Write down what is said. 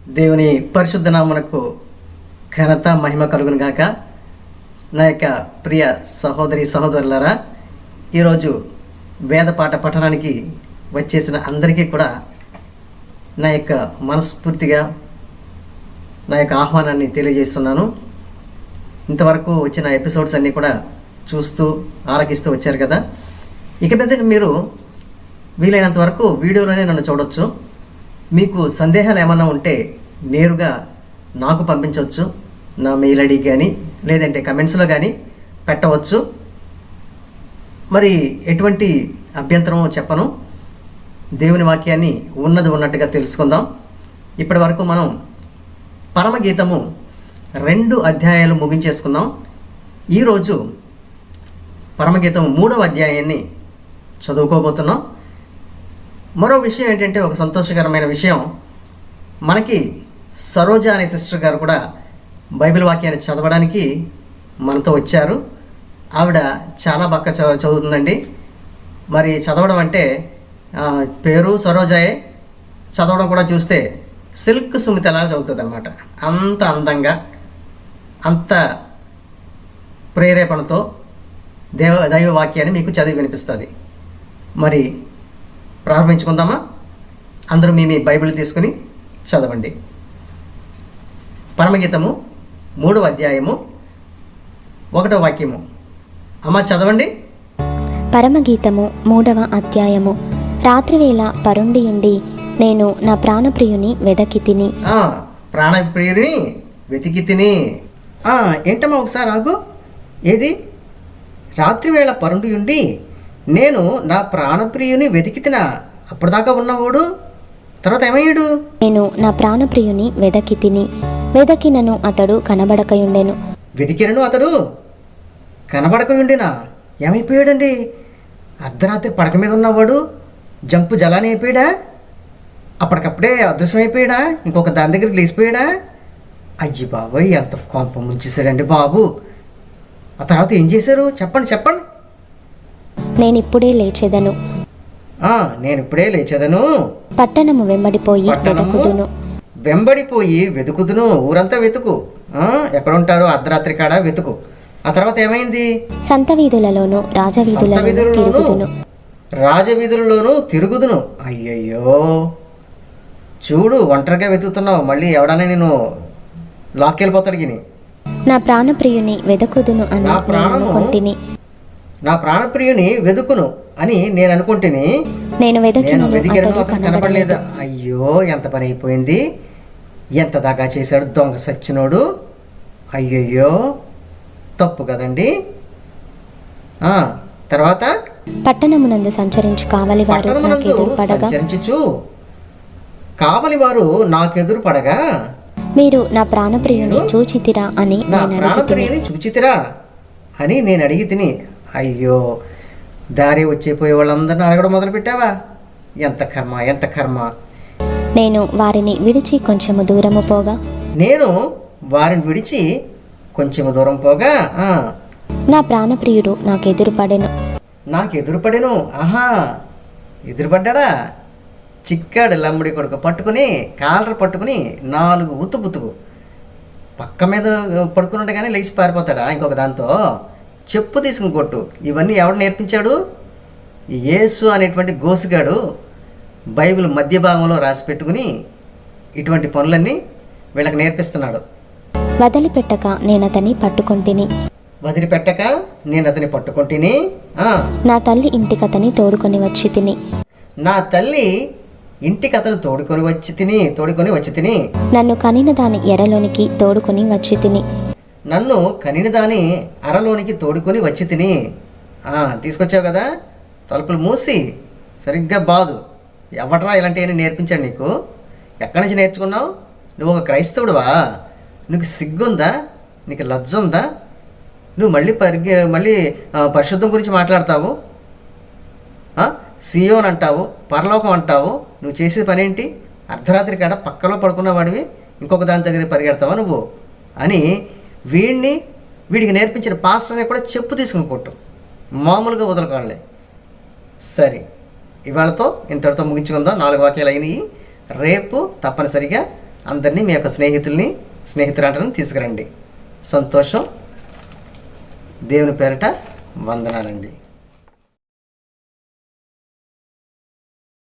దేవుని పరిశుద్ధ నామమునకు ఘనత మహిమ కలుగును గాక. నా యొక్క ప్రియ సహోదరి సహోదరులారా, ఈరోజు వేద పాఠ పఠనానికి వచ్చేసిన అందరికీ కూడా నా యొక్క మనస్ఫూర్తిగా నా యొక్క ఆహ్వానాన్ని తెలియజేస్తున్నాను. ఇంతవరకు వచ్చిన ఎపిసోడ్స్ అన్నీ కూడా చూస్తూ ఆలకిస్తూ వచ్చారు కదా. ఇక మీద మీరు వీలైనంత వరకు వీడియోలోనే నన్ను చూడవచ్చు. మీకు సందేహాలు ఏమన్నా ఉంటే నేరుగా నాకు పంపించవచ్చు, నా మెయిల్ ఐడికి కానీ లేదంటే కమెంట్స్లో కానీ పెట్టవచ్చు. మరి ఎటువంటి అభ్యంతరం చెప్పను. దేవుని వాక్యాన్ని ఉన్నది ఉన్నట్టుగా తెలుసుకుందాం. ఇప్పటి వరకు మనం పరమగీతము 2 అధ్యాయాలు ముగించేసుకుందాం. ఈరోజు పరమగీతం 3వ అధ్యాయాన్ని చదువుకోబోతున్నాం. మరో విషయం ఏంటంటే, ఒక సంతోషకరమైన విషయం, మనకి సరోజ అనే సిస్టర్ గారు కూడా బైబిల్ వాక్యాన్ని చదవడానికి మనతో వచ్చారు. ఆవిడ చాలా బాగా చదువుతుందండి. మరి చదవడం అంటే పేరు సరోజాయే, చదవడం కూడా చూస్తే సిల్క్ సుమితలా చదువుతుంది అన్నమాట. అంత అందంగా, అంత ప్రేరేపణతో దైవ వాక్యాన్ని మీకు చదివి వినిపిస్తుంది. మరి ప్రారంభించుకుందామా? అందరూ మీ బైబిల్ తీసుకుని చదవండి. పరమగీతము 3వ అధ్యాయము 1వ వాక్యము. అమ్మ చదవండి. పరమగీతము 3వ అధ్యాయము. రాత్రివేళ పరుండియుండి నేను నా ప్రాణప్రియుని వెదకి తిని. ప్రాణప్రియుని వెతికి తిని. ఏంటమ్మా ఒకసారి ఆగు. ఏది? రాత్రివేళ పరుండియుండి నేను నా ప్రాణప్రియుని వెతికి తినా. అప్పటిదాకా ఉన్నవాడు తర్వాత ఏమయ్యాడు? నేను నా ప్రాణప్రియుని వెదకి తిని, వెదకినను అతడు కనబడకయుండెను. వెతికినను అతడు కనబడకయుండెనా? ఏమైపోయాడండి? అర్ధరాత్రి పడక మీద ఉన్నవాడు జంపు జలాని అయిపోయాడా? అప్పటికప్పుడే అదృశ్యమైపోయాడా? ఇంకొక దాని దగ్గరికి లేచిపోయాడా? అయ్యి బాబోయ్, ఎంత కొంప ముంచేశాడండి బాబు. ఆ తర్వాత ఏం చేశారు? చెప్పండి. నేనిప్పుడే లేచెదను. నేనిప్పుడే లేచెదను. పట్టణము వెంబడిపోయి వెతుకుదును. ఊరంతా వెతుకు. ఎక్కడుంటాడో అర్ధరాత్రి కాడ వెతుకు. ఆ తర్వాత ఏమైంది? సంత వీధులలోను రాజవీధులలోను తిరుగుదును. అయ్యయ్యో, చూడు, ఒంటరిగా వెతుకుతున్నావు. మళ్ళీ ఎవడన్నా నేను లాక్కెళ్ళిపోతాడు గిని. నా ప్రాణప్రియుని వెదకుదును అని నా ప్రాణప్రియుని వెదుకును అని నేను అనుకుంటేని, నేను వెతికినను అతను కనపడలేదు. అయ్యో, ఎంత పని అయిపోయింది. ఎంత దాకా చేశాడు దొంగ సచ్చినోడు. అయ్యయ్యో, తప్పు కదండి. తర్వాత పట్టణమునందు సంచరించు కావలి వారు నాకెదురు పడగా మీరు నా ప్రాణప్రియుని చూచితిరా అని నేను అడిగి తిని. అయ్యో, దారి వచ్చేపోయే వాళ్ళందరినీ అడగడం మొదలు పెట్టావా? ఎంత కర్మ. నేను వారిని విడిచి కొంచెము దూరం పోగా నా ప్రాణప్రియుడు నాకెదురుపడెను. ఎదురుపడ్డా? చిక్కాడు లంబడి కొడుకు పట్టుకుని, కాలర్ పట్టుకుని 4 ఉతుకు పక్క మీద పడుకుని ఉండగానే లేచి పారిపోతాడా ఇంకొక దాంతో? చెప్పు తీసుకుని కొట్టు. ఇవన్నీ ఎవడు నేర్పించాడు? యేసు అనేటువంటి గోసిగాడు బైబిల్ మధ్య భాగంలో రాసి పెట్టుకుని ఇటువంటి పనులన్నీ వీళ్ళకి నేర్పిస్తున్నాడు. వదిలిపెట్టక నేను అతని పట్టుకొంటిని. నా తల్లి ఇంటికి అతను తోడుకొని వచ్చి తిని. నన్ను కనిన దాని ఎరలోనికి తోడుకొని వచ్చి తిని. తీసుకొచ్చావు కదా, తలుపులు మూసి సరిగ్గా బాదు. ఎవట్రా ఇలాంటివన్నీ నేర్పించాడు నీకు? ఎక్కడి నుంచి నేర్చుకున్నావు? నువ్వు ఒక క్రైస్తవుడువా? నీకు సిగ్గుందా? నీకు లజ్జ ఉందా? నువ్వు మళ్ళీ పరిశుద్ధం గురించి మాట్లాడతావు. సియోన్ అంటావు, పరలోకం అంటావు. నువ్వు చేసే పని ఏంటి? అర్ధరాత్రి కాడ పక్కలో పడుకున్న వాడివి ఇంకొక దాని దగ్గర పరిగెడతావా నువ్వు అని వీడికి నేర్పించిన పాస్టర్ని కూడా చెప్పు తీసుకుని కొట్టు. మామూలుగా వదలకాలే. సరే, ఇవాళతో ఇంతటితో ముగించుకుందాం. 4 వాక్యాలు అయినాయి. రేపు తప్పనిసరిగా అందరినీ మీ యొక్క స్నేహితురాండ్రని తీసుకురండి. సంతోషం. దేవుని పేరిట వందనాలండి.